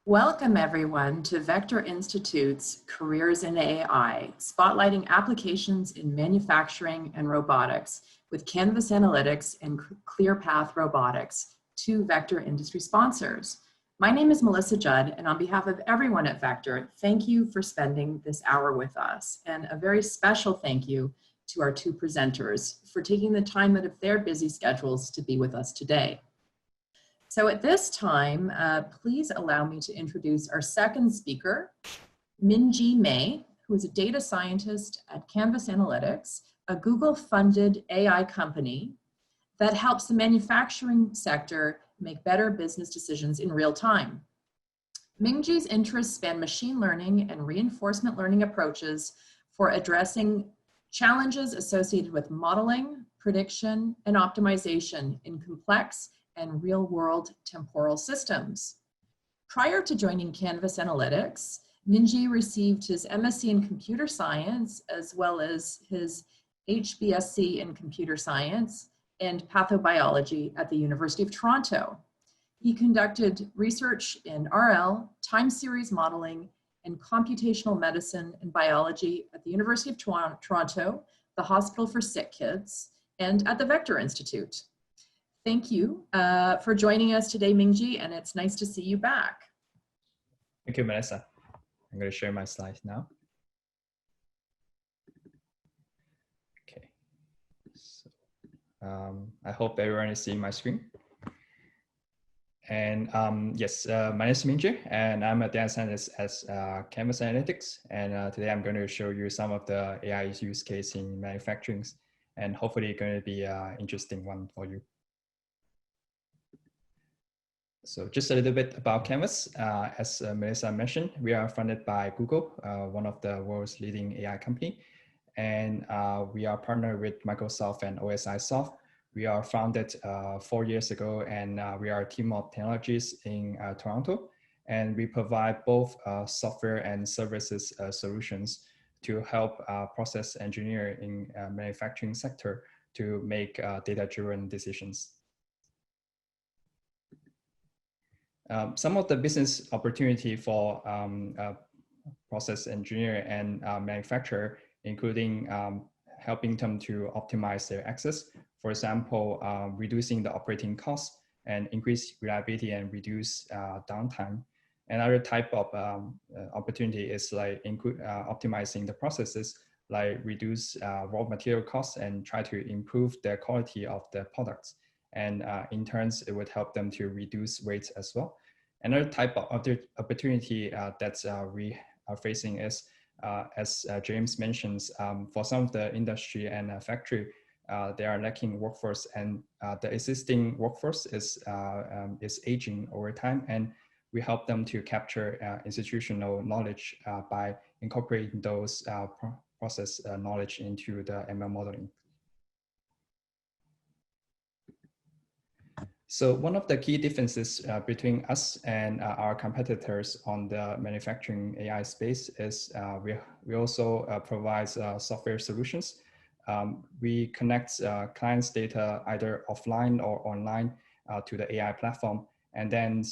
Welcome everyone to Vector Institute's Careers in AI, spotlighting applications in manufacturing and robotics with Canvas Analytics and ClearPath Robotics, two Vector industry sponsors. My name is Melissa Judd, and on behalf of everyone at Vector, thank you for spending this hour with us. And a very special thank you to our two presenters for taking the time out of their busy schedules to be with us today. So at this time, please allow me to introduce our second speaker, Mingjie May, who is a data scientist at Canvas Analytics, a Google-funded AI company that helps the manufacturing sector make better business decisions in real time. Mingjie's interests span machine learning and reinforcement learning approaches for addressing challenges associated with modeling, prediction, and optimization in complex and real-world temporal systems. Prior to joining Canvas Analytics, Mingjie received his MSc in Computer Science as well as his HBSc in Computer Science and Pathobiology at the University of Toronto. He conducted research in RL, time series modeling, and computational medicine and biology at the University of Toronto, the Hospital for Sick Kids, and at the Vector Institute. Thank you for joining us today, Mingjie, and it's nice to see you back. Thank you, Melissa. I'm going to share my slides now. Okay. So, I hope everyone is seeing my screen. And yes, my name is Mingjie, and I'm a data scientist at Canvas Analytics. And today I'm going to show you some of the AI use case in manufacturing, and hopefully it's going to be an interesting one for you. So just a little bit about Canvas. As Melissa mentioned, we are funded by Google, one of the world's leading AI company. And we are partnered with Microsoft and OSI Soft. We are founded 4 years ago, and we are a team of technologists in Toronto. And we provide both software and services solutions to help process engineer in manufacturing sector to make data-driven decisions. Some of the business opportunity for process engineer and manufacturer, including helping them to optimize their access. For example, reducing the operating costs and increase reliability and reduce downtime. Another type of opportunity is like optimizing the processes, like reduce raw material costs and try to improve the quality of the products. And in turn, it would help them to reduce waste as well. Another type of other opportunity that we are facing is, as James mentions, for some of the industry and factory, they are lacking workforce, and the existing workforce is aging over time, and we help them to capture institutional knowledge by incorporating those process knowledge into the ML modeling. So one of the key differences between us and our competitors on the manufacturing AI space is we also provide software solutions. We connect clients' data either offline or online to the AI platform. And then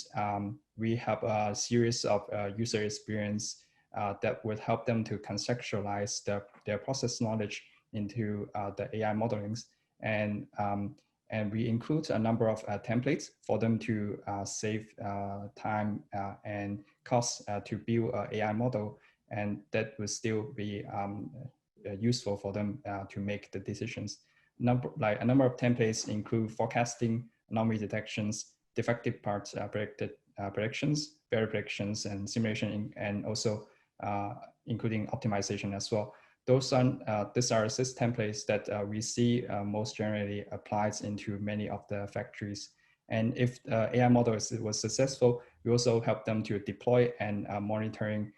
we have a series of user experience that would help them to contextualize their process knowledge into the AI modelings. And we include a number of templates for them to save time and costs to build an AI model, and that will still be useful for them to make the decisions. A number of templates include forecasting, anomaly detections, defective parts predictions, variable predictions, and simulation, and also including optimization as well. These are 6 templates that we see most generally applied into many of the factories. And if the AI model was successful, we also help them to deploy and monitoring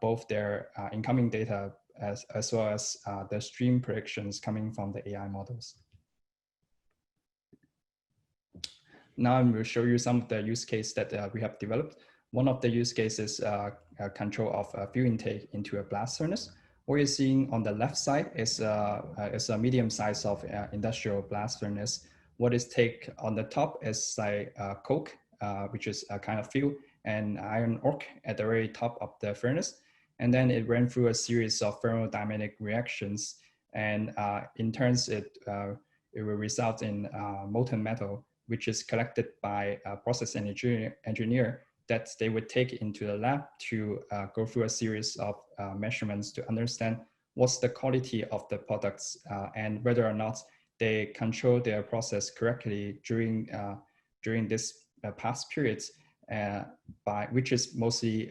both their incoming data as well as the stream predictions coming from the AI models. Now I'm going to show you some of the use cases that we have developed. One of the use cases is control of fuel intake into a blast furnace. What you're seeing on the left side is a medium size of industrial blast furnace. What is take on the top is like coke which is a kind of fuel, and iron ore at the very top of the furnace. And then it ran through a series of thermodynamic reactions. And in turns, it will result in molten metal, which is collected by a process engineer that they would take into the lab to go through a series of measurements to understand what's the quality of the products and whether or not they control their process correctly during this past periods, which is mostly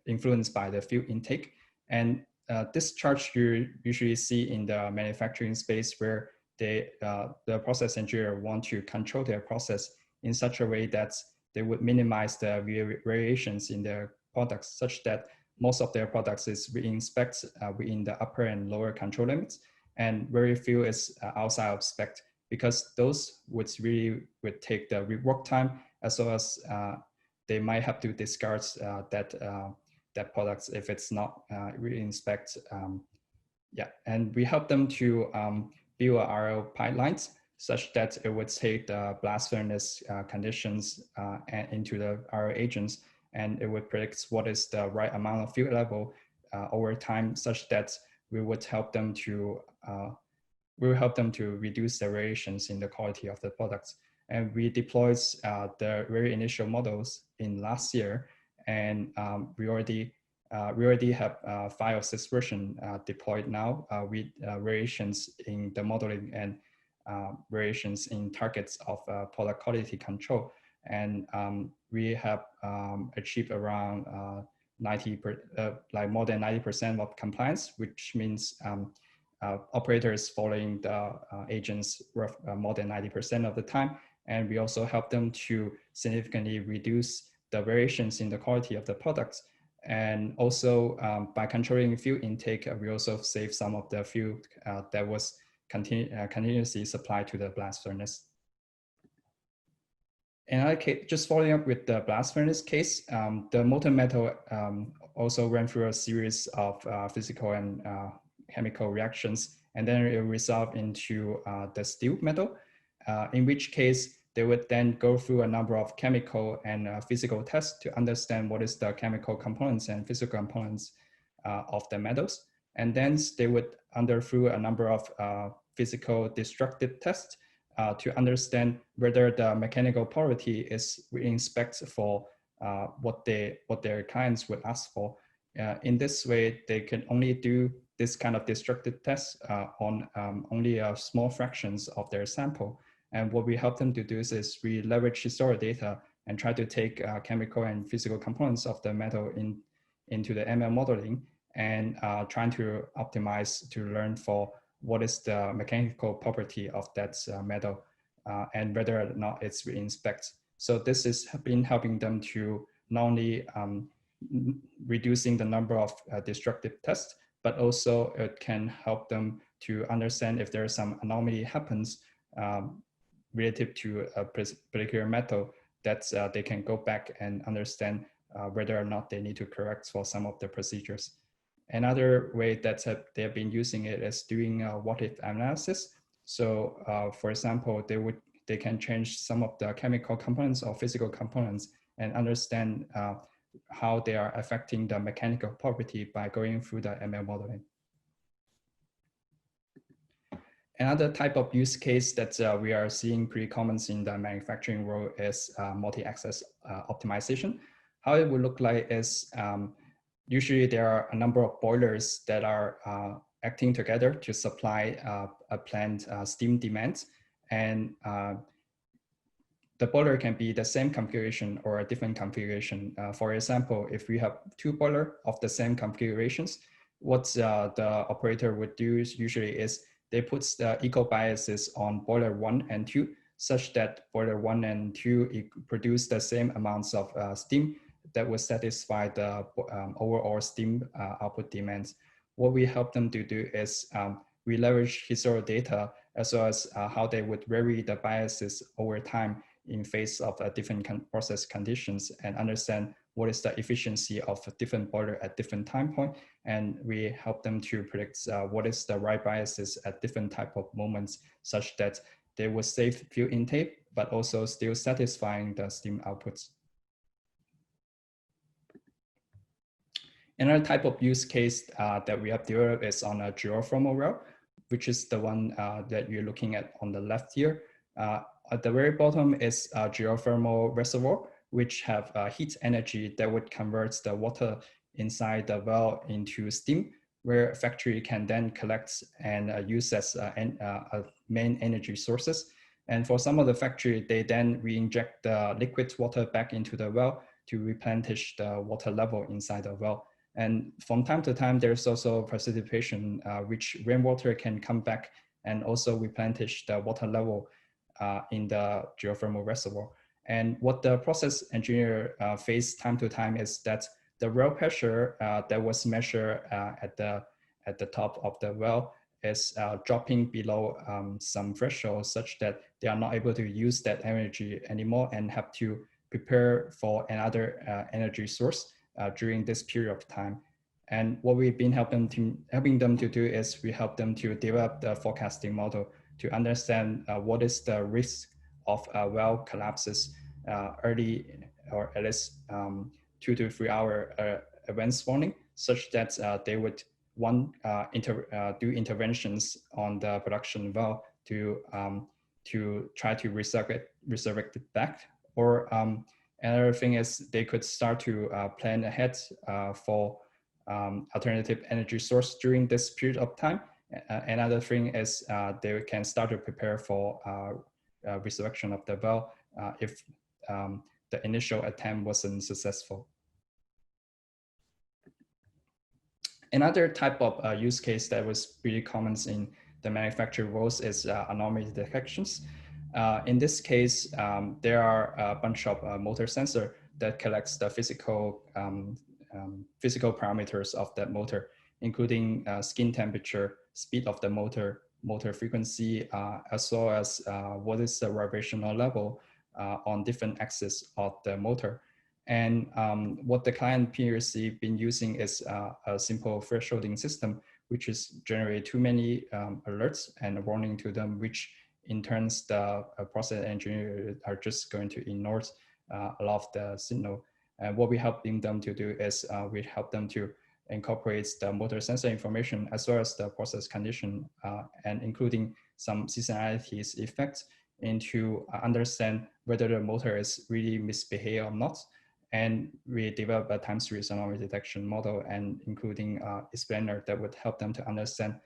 influenced by the fuel intake. And this chart you usually see in the manufacturing space, where the process engineer want to control their process in such a way that they would minimize the variations in their products, such that most of their products is inspect within the upper and lower control limits, and very few is outside of spec, because those would take the rework time, as well as they might have to discard that products if it's not really in spec. Yeah, and we help them to build RO pipelines such that it would take the blast furnace conditions into the RO agents, and it would predict what is the right amount of fuel level over time, such that we would help them to reduce the variations in the quality of the products. And we deployed the very initial models in last year, and we already have 5 or 6 versions deployed now with variations in the modeling and variations in targets of product quality control. And we have achieved around more than 90% of compliance, which means operators following the agents more than 90% of the time. And we also help them to significantly reduce the variations in the quality of the products. And also by controlling fuel intake, we also save some of the fuel that was continuously supplied to the blast furnace. And just following up with the blast furnace case, the molten metal also ran through a series of physical and chemical reactions, and then it resolved into the steel metal, in which case they would then go through a number of chemical and physical tests to understand what is the chemical components and physical components of the metals. And then they would undergo a number of physical destructive tests to understand whether the mechanical property is in specs for what their clients would ask for. In this way, they can only do this kind of destructive tests on only a small fractions of their sample. And what we help them to do is we leverage historical data and try to take chemical and physical components of the metal into the ML modeling, and trying to optimize to learn for what is the mechanical property of that metal and whether or not it's in specs. So this has been helping them to not only reducing the number of destructive tests, but also it can help them to understand if there is some anomaly happens relative to a particular metal, that they can go back and understand whether or not they need to correct for some of the procedures. Another way that they have been using it is doing a what-if analysis. So for example, they can change some of the chemical components or physical components and understand how they are affecting the mechanical property by going through the ML modeling. Another type of use case that we are seeing pretty common in the manufacturing world is multi-access optimization. How it would look like is usually there are a number of boilers that are acting together to supply a plant steam demand, and the boiler can be the same configuration or a different configuration. For example, if we have 2 boilers of the same configurations, what the operator would do usually is they put the equal biases on boiler 1 and 2, such that boiler 1 and 2 produce the same amounts of steam that will satisfy the overall steam output demands. What we help them to do is we leverage historical data as well as how they would vary the biases over time in face of different process conditions, and understand what is the efficiency of a different boiler at different time point. And we help them to predict what is the right biases at different type of moments, such that they will save fuel intake but also still satisfying the steam outputs. Another type of use case that we have developed is on a geothermal well, which is the one that you're looking at on the left here. At the very bottom is a geothermal reservoir, which have heat energy that would convert the water inside the well into steam, where a factory can then collect and use as main energy sources. And for some of the factory, they then re-inject the liquid water back into the well to replenish the water level inside the well. And from time to time, there's also precipitation, which rainwater can come back and also replenish the water level in the geothermal reservoir. And what the process engineer face time to time is that the well pressure that was measured at the top of the well is dropping below some threshold such that they are not able to use that energy anymore and have to prepare for another energy source during this period of time. And what we've been helping them to do is we help them to develop the forecasting model to understand what is the risk of well collapses early, or at least 2 to 3 hour advance warning, such that they would do interventions on the production well to try to resurrect it back. Or another thing is they could start to plan ahead for alternative energy source during this period of time. Another thing is they can start to prepare for resurrection of the well if the initial attempt wasn't successful. Another type of use case that was really common in the manufacturing world is anomaly detections. In this case, there are a bunch of motor sensor that collects the physical parameters of that motor, including skin temperature, speed of the motor frequency, as well as what is the vibrational level on different axes of the motor. And what the client previously been using is a simple thresholding system, which is generate too many alerts and a warning to them, which in turn the process engineer are just going to ignore a lot of the signal. And what we helping them to do is we help them to incorporate the motor sensor information as well as the process condition and including some seasonalities effects into understand whether the motor is really misbehaved or not. And we develop a time series anomaly detection model and including explainer that would help them to understand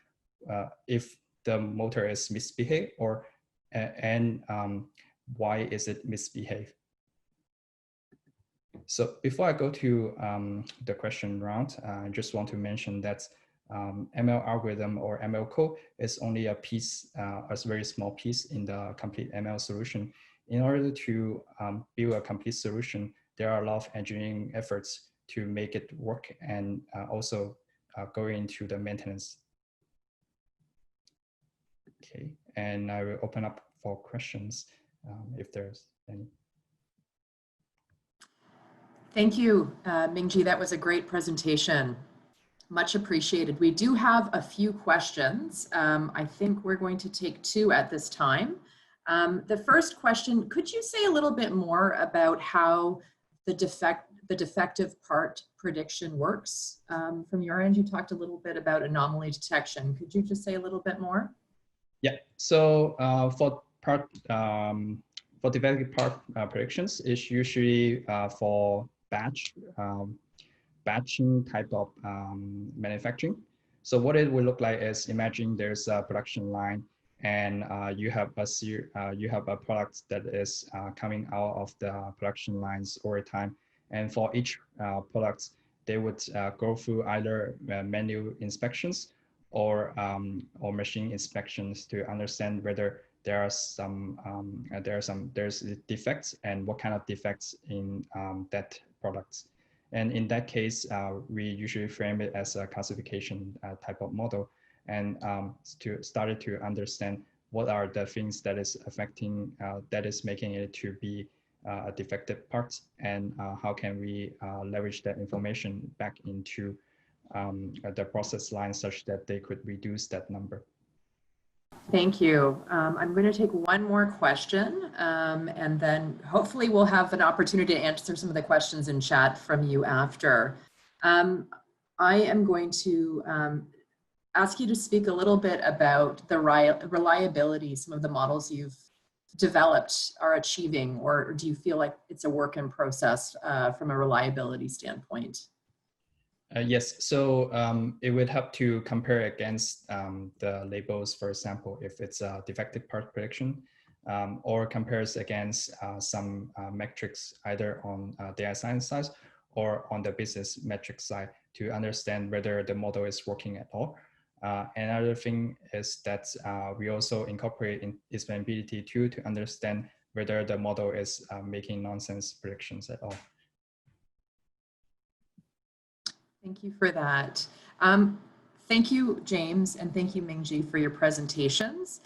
if the motor is misbehaved or and why is it misbehaved. So before I go to the question round, I just want to mention that ML algorithm or ML code is only a piece, a very small piece in the complete ML solution. In order to build a complete solution, there are a lot of engineering efforts to make it work and also go into the maintenance. Okay, and I will open up for questions if there's any. Thank you, Mingjie. That was a great presentation. Much appreciated. We do have a few questions. I think we're going to take two at this time. The first question, could you say a little bit more about how the defective part prediction works? From your end, you talked a little bit about anomaly detection. Could you just say a little bit more? Yeah, so for defective part predictions, it's usually for batching type of manufacturing. So what it will look like is, imagine there's a production line and you have a product that is coming out of the production lines over time. And for each product, they would go through either manual inspections or machine inspections to understand whether there's defects and what kind of defects in that product. And in that case, we usually frame it as a classification type of model, and to start to understand what are the things that is affecting, that is making it to be a defective part, and how can we leverage that information back into the process line such that they could reduce that number. Thank you. I'm going to take one more question, and then hopefully we'll have an opportunity to answer some of the questions in chat from you after. I am going to ask you to speak a little bit about the reliability some of the models you've developed are achieving, or do you feel like it's a work in process from a reliability standpoint? Yes, so it would help to compare against the labels, for example, if it's a defective part prediction, or compares against some metrics either on data science side or on the business metric side to understand whether the model is working at all. Another thing is that we also incorporate in explainability too to understand whether the model is making nonsense predictions at all. Thank you for that. Thank you, James, and thank you, Mingjie, for your presentations.